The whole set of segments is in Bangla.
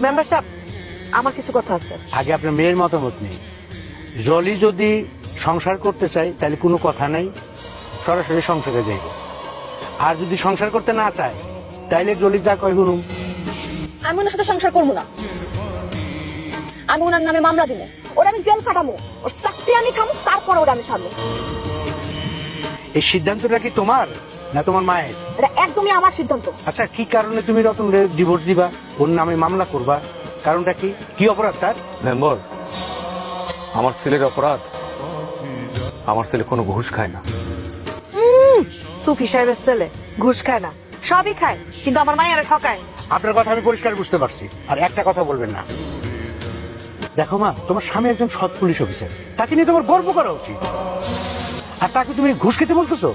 মেম্বার সাহেব, আমার কিছু কথা আছে। আগে আপনার মেয়ের মতামত নেই। জলি যদি সংসার করতে চায় তাহলে কোনো কথা নাই, সরাসরি সংসারে যাইব। আর যদি সংসার করতে না চায় তাইলে জলি যা কয় শুনুন। আমি ওনার সাথে সংসার করবো না। আমি ওনার নামে মামলা দিব, ওরা আমি জেল কাটামো, ওর চাকরি আমি খামো, তারপর ওরা আমি ছাড়বো। এই সিদ্ধান্তটা কি তোমার না তোমার মায়ের? এটা একদমই আমার সিদ্ধান্ত। আচ্ছা, কি কারণে তুমি রতনরে ডিভোর্স দিবা, ওর নামে মামলা করবা? কারণটা কি? কি অপরাধ তার? মেম্বার, আমার ছেলের অপরাধ, আমার ছেলে কোনো ঘুষ খায় না। সুফি সাহেবের ছেলে ঘুষ খায় না, সবই খায়, কিন্তু আমার মায়ের ঠকায়। আপনার কথা আমি পরিষ্কার বুঝতে পারছি, আর একটা কথা বলবেন না। দেখো মা, তোমার স্বামী একজন সৎ পুলিশ অফিসার, তাকে নিয়ে তোমার গর্ব করা উচিত। আর তাকে তুমি ঘুষ খেতে বলতেছো?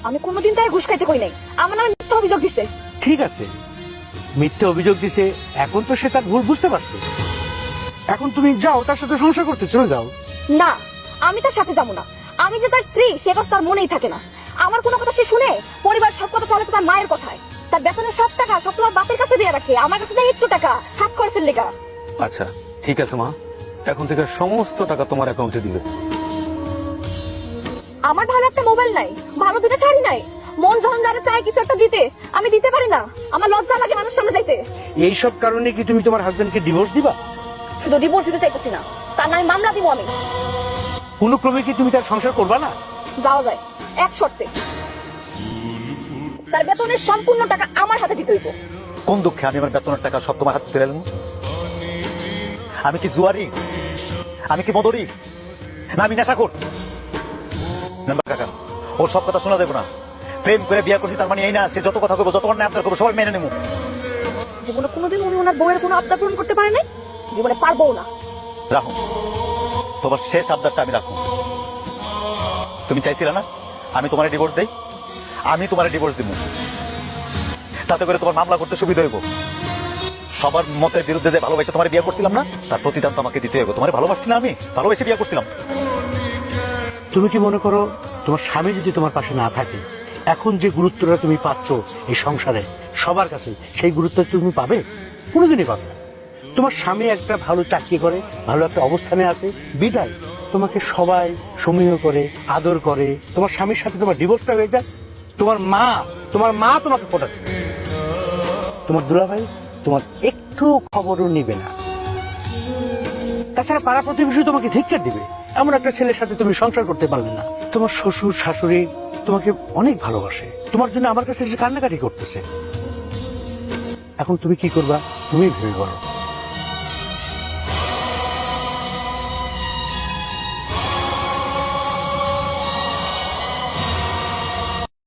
আমি কোনোদিন তার ঘুষ খাইতে কই নাই, আমার নামে মিথ্যা অভিযোগ দিছে। ঠিক আছে, মিথ্যে অভিযোগ দিছে, এখন তো সে তার ভুল বুঝতে পারছে। এখন তুমি যাও, তার সাথে সংসার করতে চলে যাও। না, আমি তার সাথে যাবো না। আমি যে তার স্ত্রী সে কথা তার মনেই থাকে না। আমার কোনো কথা সে শুনে, পরিবার সব কথা চলে তো তার মায়ের কথায়। তার বেতনের সব টাকা সব তোমার বাপের কাছে দিয়ে রাখে, আমার কাছে দেয় একটু টাকা হাত খরচের লেগা। আচ্ছা ঠিক আছে মা, এখন থেকে সমস্ত টাকা তোমার অ্যাকাউন্টে দিবে। আমার ভালো একটা মোবাইল নাই, ভালো দুটো শাড়ি নাই, মন যখন যারা চায় কিছু একটা দিতে, আমি দিতে পারি না। আমার লজ্জা লাগে মানুষ সামনে যাইতে। এইসব কারণে কি তুমি তোমার হাজবেন্ডকে ডিভোর্স দিবা? শুধু ডিভোর্স দিতে চাইতেছি না, তার নামে মামলা দিব আমি। কোনো ক্রমে কি তুমি তার সংসার করবা না? যাওয়া যায়, এক শর্তে। তার বেতনের সম্পূর্ণ টাকা আমার হাতে দিতে হইব। কোন দুঃখে আমি আমার বেতনের টাকা সব তোমার হাতে তুলে এলাম? আমি কি জুয়ারি? আমি কি মদরি? না আমি নেশাখোর? মেম্বার কাকা, ওর সব কথা শোনা দেবো না। প্রেম করে বিয়ে করছি তার মানে এই না সে যত কথা করবো, যত অন্যায় আপনার করবো সবাই মেনে নেবো। জীবনে কোনোদিন উনি ওনার বউয়ের কোনো আবদার পূরণ করতে পারে নাই, জীবনে পারবো না। রাখো, তোমার শেষ আবদারটা আমি রাখো। তুমি চাইছিলে না আমি তোমার ডিভোর্স দেই? আমি তোমার ডিভোর্স দিব, তাতে করে তোমার মামলা করতে সুবিধা হইব। সবার মতের বিরুদ্ধে যে ভালোবাসে তোমার বিয়ে করছিলাম না, তার প্রতিদান তো আমাকে দিতে হইব। তোমার ভালোবাসছি না, আমি ভালোবেসে বিয়ে করছিলাম। তুমি কি মনে করো তোমার স্বামী যদি তোমার পাশে না থাকে, এখন যে গুরুত্বটা তুমি পাচ্ছ এই সংসারে সবার কাছে, সেই গুরুত্ব তুমি পাবে? কোনোদিনই পাবে না। তোমার স্বামী একটা ভালো চাকরি করে, ভালো একটা অবস্থানে আছে, বিদায় তোমাকে সবাই সমীহ করে, আদর করে। তোমার স্বামীর সাথে তোমার ডিভোর্সটা হয়ে যায়, তোমার মা তোমাকে পটাবে, তোমার দুলাভাই তোমার একটু খবরও নিবে না। তাছাড়া পাড়া প্রতিবেশী তোমাকে ধিক্কার দিবে, এমন একটা ছেলের সাথে তুমি সংসার করতে পারলে না। তোমার শ্বশুর শাশুড়ি তোমাকে অনেক ভালোবাসে, তোমার জন্য আমার কাছে এসে কান্নাকাটি করতেছে। এখন তুমি কি করবা, তুমি ভেবে বলো।